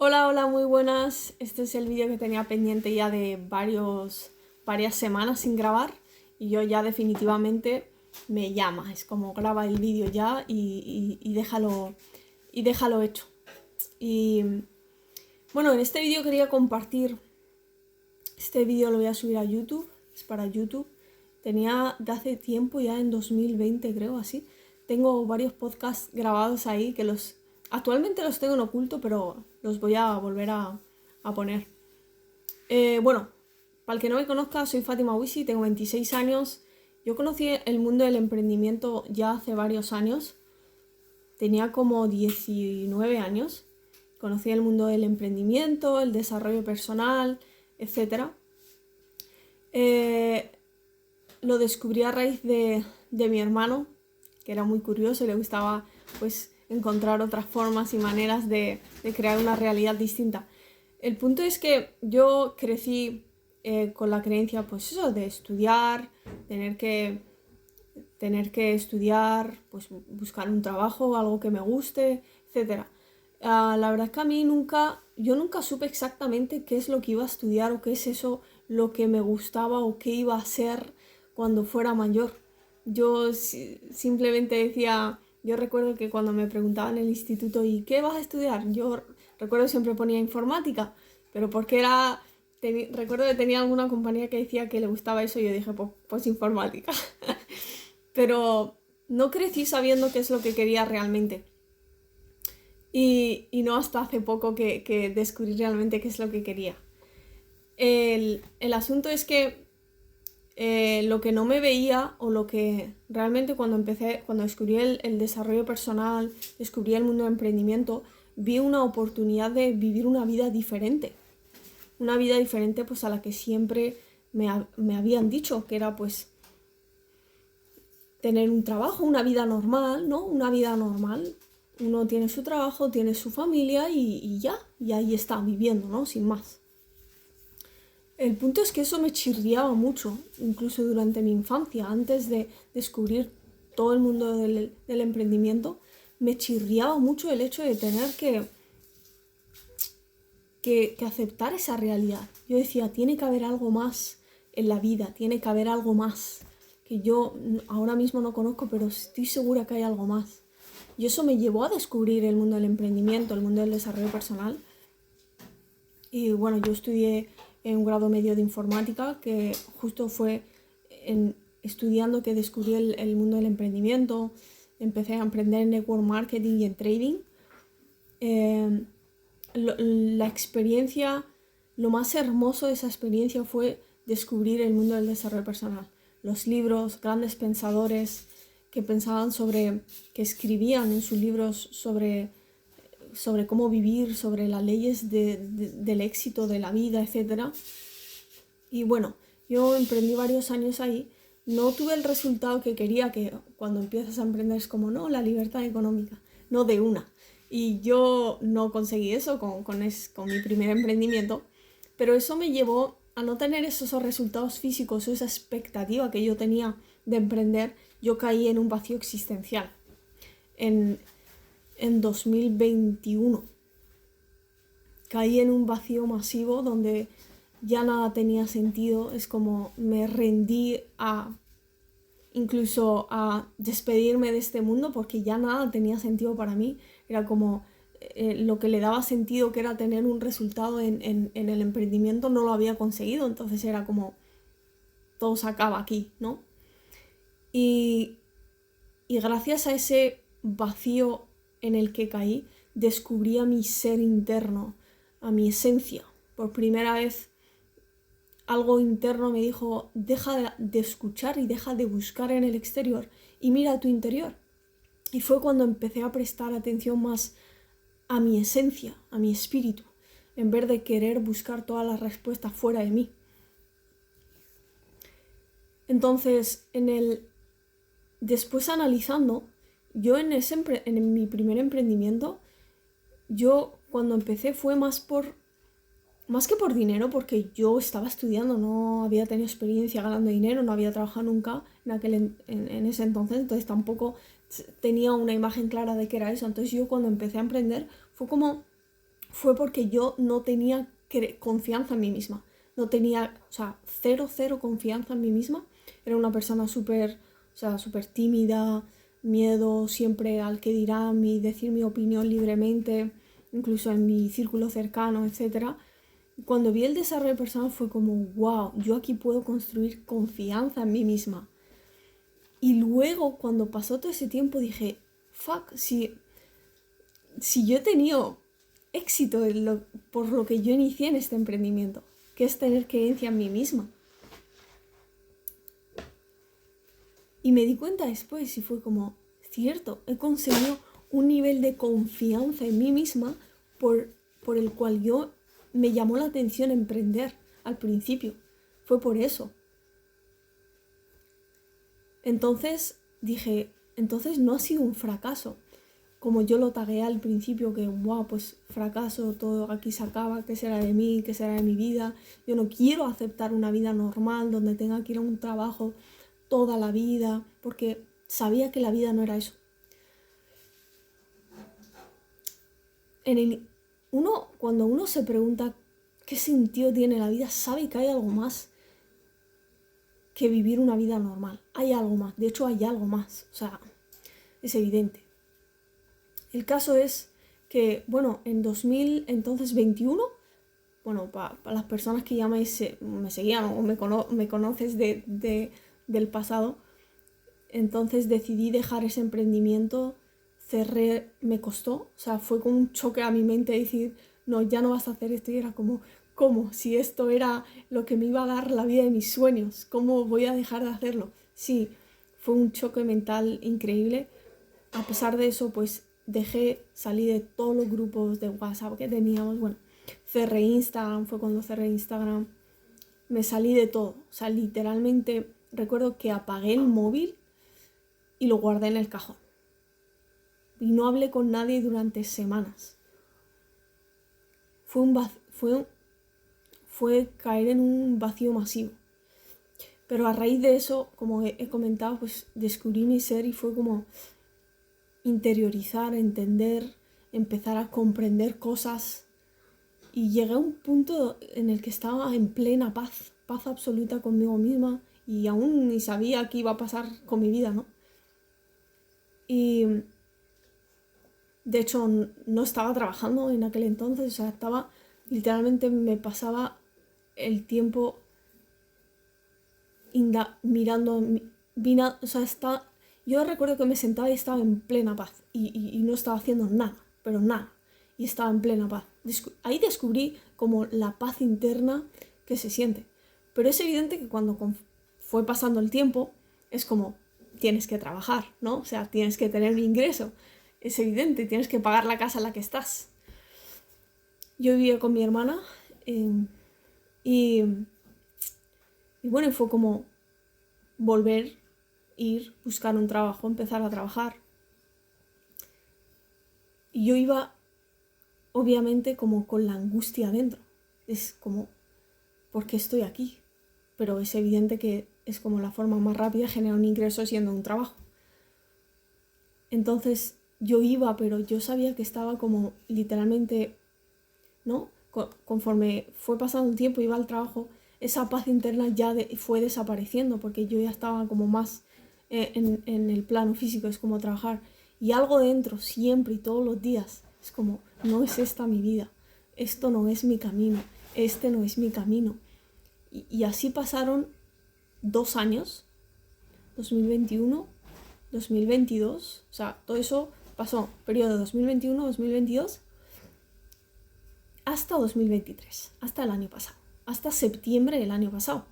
Hola, hola, muy buenas. Este es el vídeo que tenía pendiente ya de varias semanas sin grabar y yo ya definitivamente me llama. Es como graba el vídeo ya y déjalo hecho. Y bueno, en este vídeo quería compartir. Este vídeo lo voy a subir a YouTube, es para YouTube. Tenía de hace tiempo, ya en 2020 creo, así. Tengo varios podcasts grabados ahí que actualmente los tengo en oculto, pero los voy a volver a poner. Bueno, para el que no me conozca, soy Fátima Wisi, tengo 26 años. Yo conocí el mundo del emprendimiento ya hace varios años. Tenía como 19 años. Conocí el mundo del emprendimiento, el desarrollo personal, etcétera. Eh, lo descubrí a raíz de mi hermano, que era muy curioso y le gustaba pues encontrar otras formas y maneras de crear una realidad distinta. El punto es que yo crecí con la creencia, pues eso, de estudiar, tener que, tener que estudiar, pues buscar un trabajo, algo que me guste, etcétera. La verdad es que yo nunca supe exactamente qué es lo que iba a estudiar o qué es eso lo que me gustaba o qué iba a hacer cuando fuera mayor. Simplemente decía, yo recuerdo que cuando me preguntaban en el instituto, ¿y qué vas a estudiar? Yo recuerdo siempre ponía informática, pero porque recuerdo que tenía alguna compañía que decía que le gustaba eso y yo dije, pues informática. Pero no crecí sabiendo qué es lo que quería realmente. Y no hasta hace poco que descubrí realmente qué es lo que quería. El asunto es que lo que no me veía o lo que realmente cuando descubrí el desarrollo personal, descubrí el mundo del emprendimiento, vi una oportunidad de vivir una vida diferente. Una vida diferente pues a la que siempre me habían dicho, que era pues tener un trabajo, una vida normal, ¿no? Una vida normal. Uno tiene su trabajo, tiene su familia y ya, y ahí está, viviendo, ¿no? Sin más. El punto es que eso me chirriaba mucho, incluso durante mi infancia, antes de descubrir todo el mundo del emprendimiento, me chirriaba mucho el hecho de tener que aceptar esa realidad. Yo decía, tiene que haber algo más en la vida, tiene que haber algo más que yo ahora mismo no conozco, pero estoy segura que hay algo más. Y eso me llevó a descubrir el mundo del emprendimiento, el mundo del desarrollo personal. Y bueno, yo estudié en un grado medio de informática, que justo fue estudiando que descubrí el mundo del emprendimiento. Empecé a emprender en network marketing y en trading. La experiencia, lo más hermoso de esa experiencia fue descubrir el mundo del desarrollo personal. Los libros, grandes pensadores que que escribían en sus libros sobre cómo vivir, sobre las leyes del éxito, de la vida, etc. Y bueno, yo emprendí varios años ahí. No tuve el resultado que quería, que cuando empiezas a emprender es como, no, la libertad económica, no de una. Y yo no conseguí eso con mi primer emprendimiento, pero eso me llevó a no tener esos resultados físicos o esa expectativa que yo tenía de emprender. Yo caí en un vacío existencial en 2021. Caí en un vacío masivo donde ya nada tenía sentido. Es como me rendí incluso a despedirme de este mundo porque ya nada tenía sentido para mí. Era como lo que le daba sentido, que era tener un resultado en el emprendimiento, no lo había conseguido. Entonces era como todo se acaba aquí, ¿no? Y, y gracias a ese vacío en el que caí, descubrí a mi ser interno, a mi esencia. Por primera vez algo interno me dijo, deja de escuchar y deja de buscar en el exterior y mira a tu interior. Y fue cuando empecé a prestar atención más a mi esencia, a mi espíritu, en vez de querer buscar todas las respuestas fuera de mí. Entonces, después analizando, yo en mi primer emprendimiento, yo cuando empecé fue más que por dinero, porque yo estaba estudiando, no había tenido experiencia ganando dinero, no había trabajado nunca en ese entonces tampoco tenía una imagen clara de qué era eso. Entonces yo cuando empecé a emprender fue porque yo no tenía confianza en mí misma. No tenía, o sea, cero confianza en mí misma. Era una persona súper tímida, miedo siempre al que dirán, decir mi opinión libremente, incluso en mi círculo cercano, etc. Cuando vi el desarrollo personal fue como, wow, yo aquí puedo construir confianza en mí misma. Y luego, cuando pasó todo ese tiempo, dije, fuck, si yo he tenido éxito por lo que yo inicié en este emprendimiento, que es tener creencia en mí misma. Y me di cuenta después y fue como, cierto, he conseguido un nivel de confianza en mí misma por el cual yo me llamó la atención emprender al principio. Fue por eso. Entonces dije, entonces no ha sido un fracaso. Como yo lo tagué al principio, que wow, pues fracaso, todo aquí se acaba, ¿qué será de mí? ¿Qué será de mi vida? Yo no quiero aceptar una vida normal donde tenga que ir a un trabajo toda la vida, porque sabía que la vida no era eso. Cuando uno se pregunta qué sentido tiene la vida, sabe que hay algo más que vivir una vida normal. Hay algo más, de hecho hay algo más, o sea, es evidente. El caso es que, bueno, en 2021, bueno, para las personas que ya me seguían o me conoces del pasado, entonces decidí dejar ese emprendimiento, cerré, me costó, o sea, fue como un choque a mi mente decir, no, ya no vas a hacer esto, y era como, ¿cómo? Si esto era lo que me iba a dar la vida de mis sueños, ¿cómo voy a dejar de hacerlo? Sí, fue un choque mental increíble. A pesar de eso, pues salí de todos los grupos de WhatsApp que teníamos, bueno, cerré Instagram, fue cuando cerré Instagram, me salí de todo, o sea, literalmente recuerdo que apagué el móvil y lo guardé en el cajón. Y no hablé con nadie durante semanas. Fue caer en un vacío masivo. Pero a raíz de eso, como he comentado, pues descubrí mi ser y fue como interiorizar, entender, empezar a comprender cosas. Y llegué a un punto en el que estaba en plena paz absoluta conmigo misma y aún ni sabía qué iba a pasar con mi vida, ¿no? Y de hecho no estaba trabajando en aquel entonces, o sea, literalmente me pasaba el tiempo mirando, o sea, yo recuerdo que me sentaba y estaba en plena paz y no estaba haciendo nada, pero nada, y estaba en plena paz. Ahí descubrí como la paz interna que se siente, pero es evidente que cuando fue pasando el tiempo es como tienes que trabajar, ¿no? O sea, tienes que tener un ingreso, es evidente, tienes que pagar la casa en la que estás. Yo vivía con mi hermana y bueno, fue como volver, ir, buscar un trabajo, empezar a trabajar. Y yo iba, obviamente, como con la angustia dentro. Es como, ¿por qué estoy aquí? Pero es evidente que es como la forma más rápida de generar un ingreso siendo un trabajo. Entonces yo iba, pero yo sabía que estaba como literalmente, ¿no? Conforme fue pasando el tiempo, iba al trabajo, esa paz interna ya fue desapareciendo porque yo ya estaba como más en el plano físico, es como trabajar. Y algo dentro, siempre y todos los días, es como, no es esta mi vida, esto no es mi camino, este no es mi camino. Y así pasaron 2 años, 2021, 2022, o sea, todo eso pasó, periodo 2021-2022, hasta 2023, hasta el año pasado, hasta septiembre del año pasado.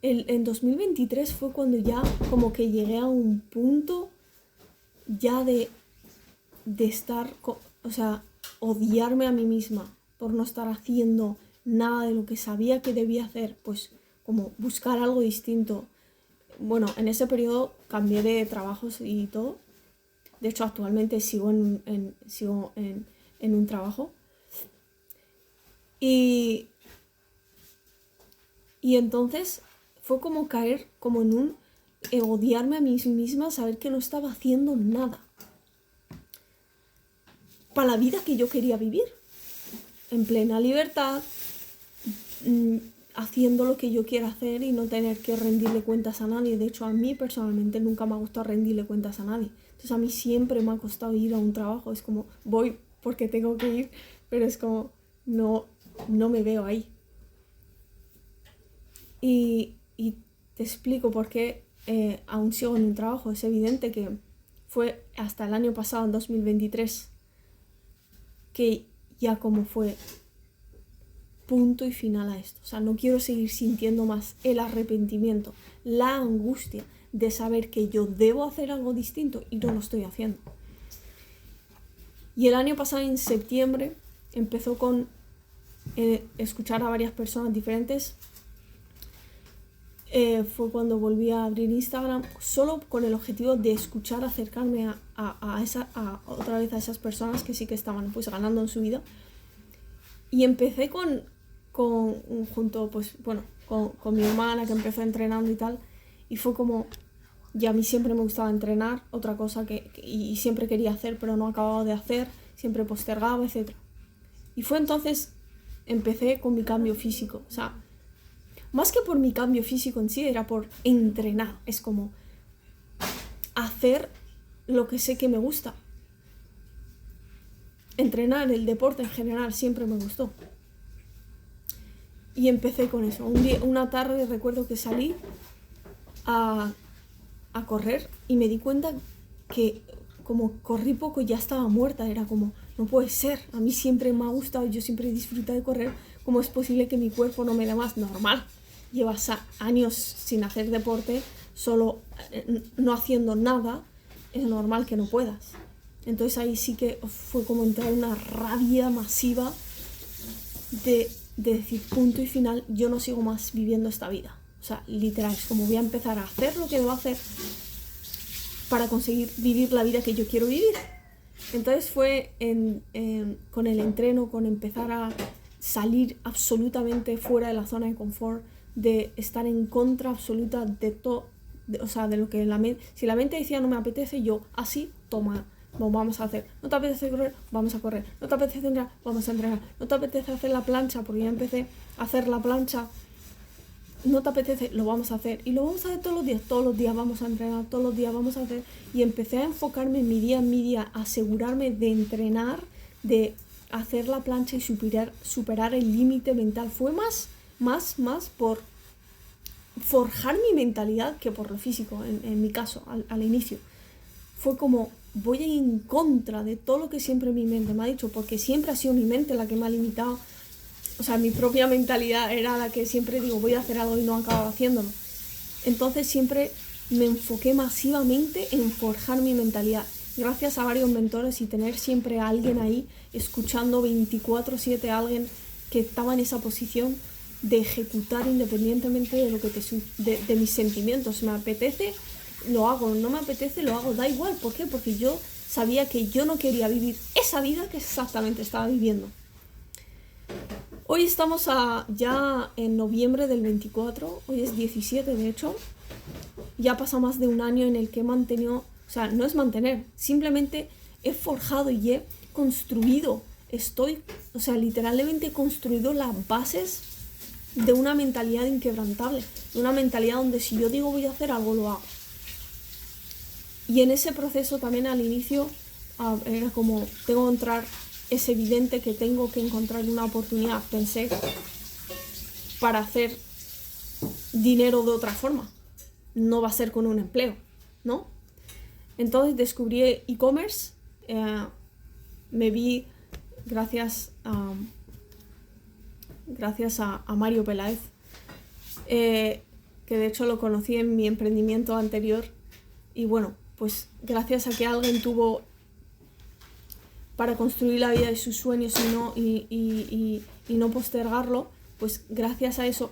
En 2023 fue cuando ya como que llegué a un punto ya de estar, o sea, odiarme a mí misma por no estar haciendo nada de lo que sabía que debía hacer, pues como buscar algo distinto. Bueno, en ese periodo cambié de trabajos y todo. De hecho, actualmente sigo en un trabajo. Y entonces fue como caer como en un odiarme a mí misma, saber que no estaba haciendo nada para la vida que yo quería vivir. en plena libertad, haciendo lo que yo quiera hacer y no tener que rendirle cuentas a nadie. De hecho, a mí personalmente nunca me ha gustado rendirle cuentas a nadie. Entonces a mí siempre me ha costado ir a un trabajo. Es como, voy porque tengo que ir, pero es como, no me veo ahí. Y te explico por qué aún sigo en un trabajo. Es evidente que fue hasta el año pasado, en 2023, que ya como fue punto y final a esto. O sea, no quiero seguir sintiendo más el arrepentimiento, la angustia de saber que yo debo hacer algo distinto y no lo estoy haciendo. Y el año pasado, en septiembre, empezó con escuchar a varias personas diferentes. Fue cuando volví a abrir Instagram, solo con el objetivo de escuchar, acercarme otra vez a esas personas que sí que estaban pues ganando en su vida. Y empecé con mi hermana, que empezó entrenando y tal, y fue como, ya a mí siempre me gustaba entrenar, otra cosa y siempre quería hacer pero no acababa de hacer, siempre postergaba, etc. Y fue entonces, empecé con mi cambio físico, o sea, más que por mi cambio físico en sí, era por entrenar, es como hacer lo que sé que me gusta. Entrenar, el deporte en general, siempre me gustó. Y empecé con eso. Una tarde recuerdo que salí a correr y me di cuenta que como corrí poco ya estaba muerta. Era como, no puede ser, a mí siempre me ha gustado, yo siempre he disfrutado de correr. ¿Cómo es posible que mi cuerpo no me da más? Normal, llevas años sin hacer deporte, solo no haciendo nada, es normal que no puedas. Entonces ahí sí que fue como entrar en una rabia masiva de decir punto y final, yo no sigo más viviendo esta vida. O sea, literal, es como voy a empezar a hacer lo que debo hacer para conseguir vivir la vida que yo quiero vivir. Entonces fue con el entreno, con empezar a salir absolutamente fuera de la zona de confort, de estar en contra absoluta de todo, o sea, de lo que la mente, si la mente decía no me apetece, yo así, toma, vamos a hacer. No te apetece correr, vamos a correr. No te apetece entrenar, vamos a entrenar. No te apetece hacer la plancha, porque ya empecé a hacer la plancha. No te apetece, lo vamos a hacer. Y lo vamos a hacer todos los días vamos a entrenar, todos los días vamos a hacer. Y empecé a enfocarme en mi día, asegurarme de entrenar, de hacer la plancha y superar el límite mental. Fue más por forjar mi mentalidad que por lo físico, en mi caso, al inicio. Fue como, voy a ir en contra de todo lo que siempre mi mente me ha dicho, porque siempre ha sido mi mente la que me ha limitado. O sea, mi propia mentalidad era la que siempre digo, voy a hacer algo y no acabo haciéndolo. Entonces siempre me enfoqué masivamente en forjar mi mentalidad. Gracias a varios mentores y tener siempre a alguien ahí, escuchando 24/7 a alguien que estaba en esa posición de ejecutar independientemente de lo que de mis sentimientos. Me apetece, lo hago, no me apetece, lo hago, da igual. ¿Por qué? Porque yo sabía que yo no quería vivir esa vida que exactamente estaba viviendo. Hoy estamos ya en noviembre del 24, hoy es 17 de hecho. Ya pasa más de un año en el que he mantenido, o sea, no es mantener, simplemente he forjado y he construido, literalmente he construido las bases de una mentalidad inquebrantable, de una mentalidad donde si yo digo voy a hacer algo, lo hago. Y en ese proceso también al inicio era como, tengo que entrar, es evidente que tengo que encontrar una oportunidad, pensé, para hacer dinero de otra forma. No va a ser con un empleo, ¿no? Entonces descubrí e-commerce, me vi gracias a Mario Peláez, que de hecho lo conocí en mi emprendimiento anterior, y bueno, pues gracias a que alguien tuvo para construir la vida de sus sueños y no postergarlo, pues gracias a eso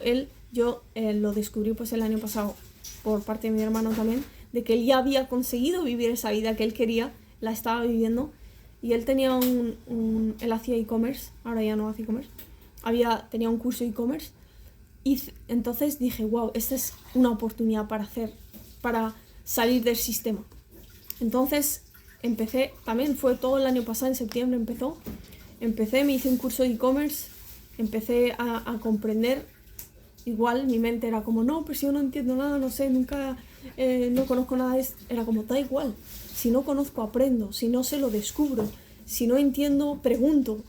yo lo descubrí pues el año pasado por parte de mi hermano también, de que él ya había conseguido vivir esa vida que él quería, la estaba viviendo, y él tenía él hacía e-commerce, ahora ya no hace e-commerce, tenía un curso de e-commerce, y entonces dije, wow, esta es una oportunidad para salir del sistema. Entonces empecé, también fue todo el año pasado, en septiembre me hice un curso de e-commerce, empecé a comprender. Igual mi mente era como, no, pero si yo no entiendo nada, no sé, nunca, no conozco nada de esto. Era como, da igual, si no conozco aprendo, si no sé lo descubro, si no entiendo pregunto,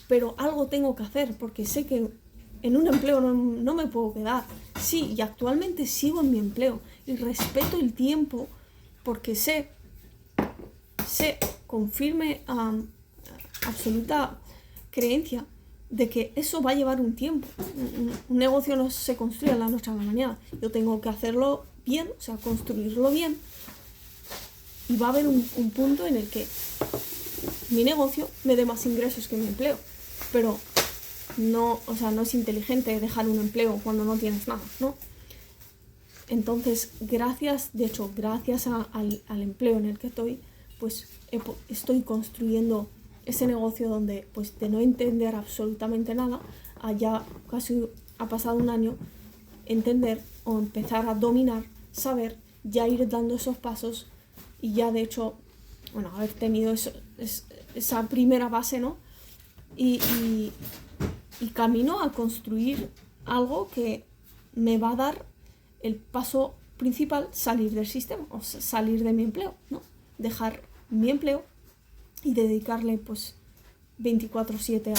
pero algo tengo que hacer porque sé que en un empleo no me puedo quedar. Sí, y actualmente sigo en mi empleo y respeto el tiempo porque sé con firme absoluta creencia de que eso va a llevar un tiempo. Un negocio no se construye de la noche a la mañana. Yo tengo que hacerlo bien, o sea, construirlo bien, y va a haber un punto en el que mi negocio me dé más ingresos que mi empleo. Pero no, o sea, no es inteligente dejar un empleo cuando no tienes nada, ¿no? Entonces, gracias al empleo en el que estoy, pues estoy construyendo ese negocio donde, pues, de no entender absolutamente nada, ya casi ha pasado un año, entender o empezar a dominar, saber, ya ir dando esos pasos y ya de hecho, bueno, haber tenido esa primera base, ¿no? Y camino a construir algo que me va a dar el paso principal, salir del sistema, o sea, salir de mi empleo, ¿no? Dejar mi empleo y dedicarle pues 24/7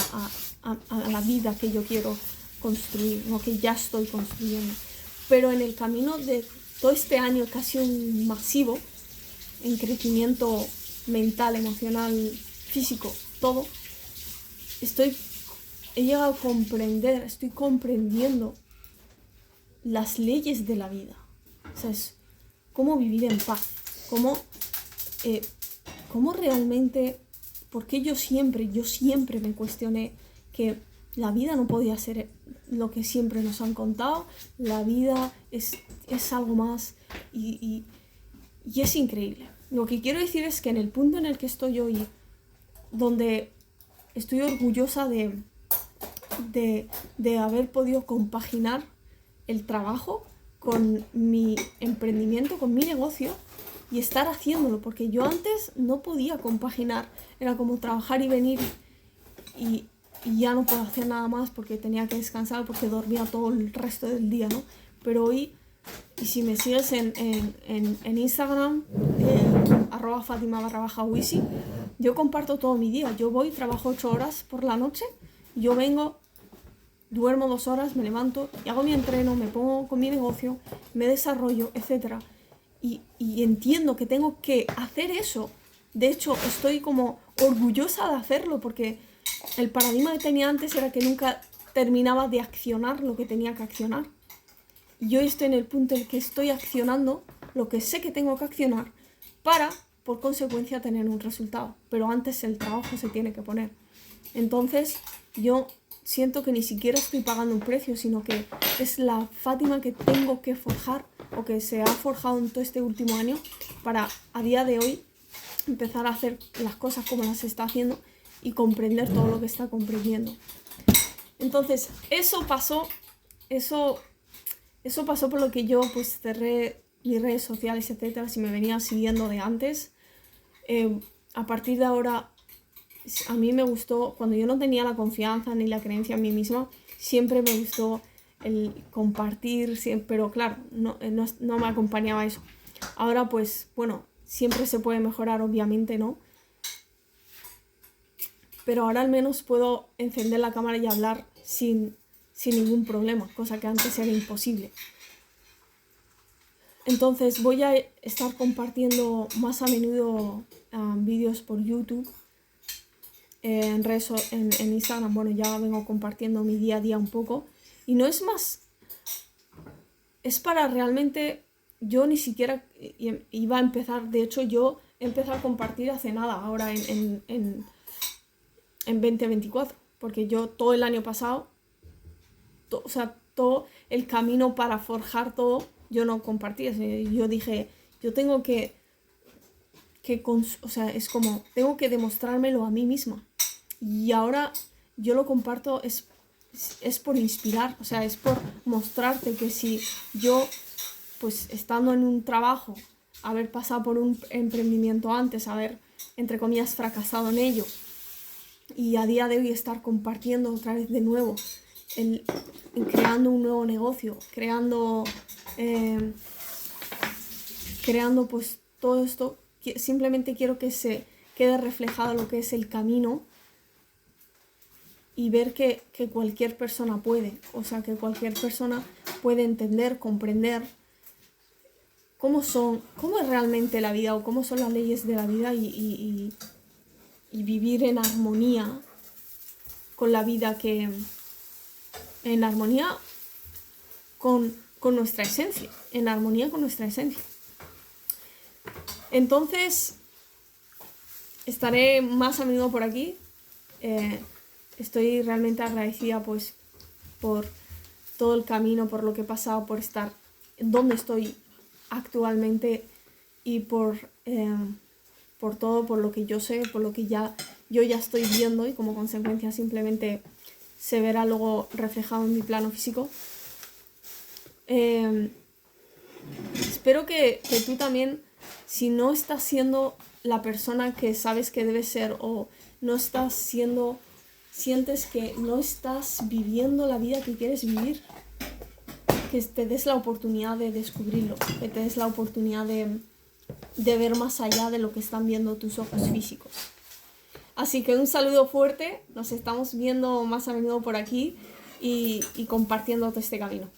a la vida que yo quiero construir, ¿no? Que ya estoy construyendo. Pero en el camino de todo este año casi un masivo en crecimiento mental, emocional, físico, todo, he llegado a comprender, estoy comprendiendo las leyes de la vida. O sea, es cómo vivir en paz, cómo realmente, porque yo siempre me cuestioné que la vida no podía ser lo que siempre nos han contado, la vida es algo más y es increíble. Lo que quiero decir es que en el punto en el que estoy hoy, donde estoy orgullosa de haber podido compaginar el trabajo con mi emprendimiento, con mi negocio, y estar haciéndolo, porque yo antes no podía compaginar, era como trabajar y venir y ya no puedo hacer nada más porque tenía que descansar, porque dormía todo el resto del día, ¿no? Pero hoy, y si me sigues en Instagram, @Fatima_Wisi, yo comparto todo mi día. Yo voy, trabajo 8 horas por la noche, yo vengo, duermo 2 horas, me levanto y hago mi entreno, me pongo con mi negocio, me desarrollo, etc. Y entiendo que tengo que hacer eso. De hecho, estoy como orgullosa de hacerlo porque el paradigma que tenía antes era que nunca terminaba de accionar lo que tenía que accionar. Y hoy estoy en el punto en el que estoy accionando lo que sé que tengo que accionar para, por consecuencia, tener un resultado. Pero antes el trabajo se tiene que poner. Entonces, yo siento que ni siquiera estoy pagando un precio, sino que es la Fátima que tengo que forjar, o que se ha forjado en todo este último año, para a día de hoy empezar a hacer las cosas como las está haciendo y comprender todo lo que está comprendiendo. Entonces, eso pasó por lo que yo pues cerré mis redes sociales, etcétera. Si me venían siguiendo de antes, a partir de ahora, a mí me gustó, cuando yo no tenía la confianza ni la creencia en mí misma, siempre me gustó el compartir, pero claro, no me acompañaba eso. Ahora pues, bueno, siempre se puede mejorar, obviamente, ¿no? Pero ahora al menos puedo encender la cámara y hablar sin ningún problema, cosa que antes era imposible. Entonces voy a estar compartiendo más a menudo vídeos por YouTube, en Instagram. Bueno, ya vengo compartiendo mi día a día un poco, y no es más, es para realmente, yo ni siquiera iba a empezar, de hecho yo empecé a compartir hace nada, ahora en 2024, porque yo todo el año pasado, o sea, todo el camino para forjar todo, yo no compartía. Yo dije, yo tengo o sea, es como, tengo que demostrármelo a mí misma. Y ahora yo lo comparto, es por inspirar, o sea, es por mostrarte que si yo, pues estando en un trabajo, haber pasado por un emprendimiento antes, haber, entre comillas, fracasado en ello, y a día de hoy estar compartiendo otra vez de nuevo, creando un nuevo negocio, creando pues todo esto. Simplemente quiero que se quede reflejado lo que es el camino y ver que cualquier persona puede, o sea, que cualquier persona puede entender, comprender cómo es realmente la vida o cómo son las leyes de la vida y vivir en armonía con la vida, en armonía con nuestra esencia, en armonía con nuestra esencia. Entonces, estaré más a menudo por aquí. Estoy realmente agradecida pues por todo el camino, por lo que he pasado, por estar donde estoy actualmente y por todo, por lo que yo sé, por lo que yo ya estoy viendo, y como consecuencia simplemente se verá luego reflejado en mi plano físico. Espero que tú también, si no estás siendo la persona que sabes que debes ser, o no estás sientes que no estás viviendo la vida que quieres vivir, que te des la oportunidad de descubrirlo, que te des la oportunidad de ver más allá de lo que están viendo tus ojos físicos. Así que un saludo fuerte, nos estamos viendo más a menudo por aquí y compartiendo todo este camino.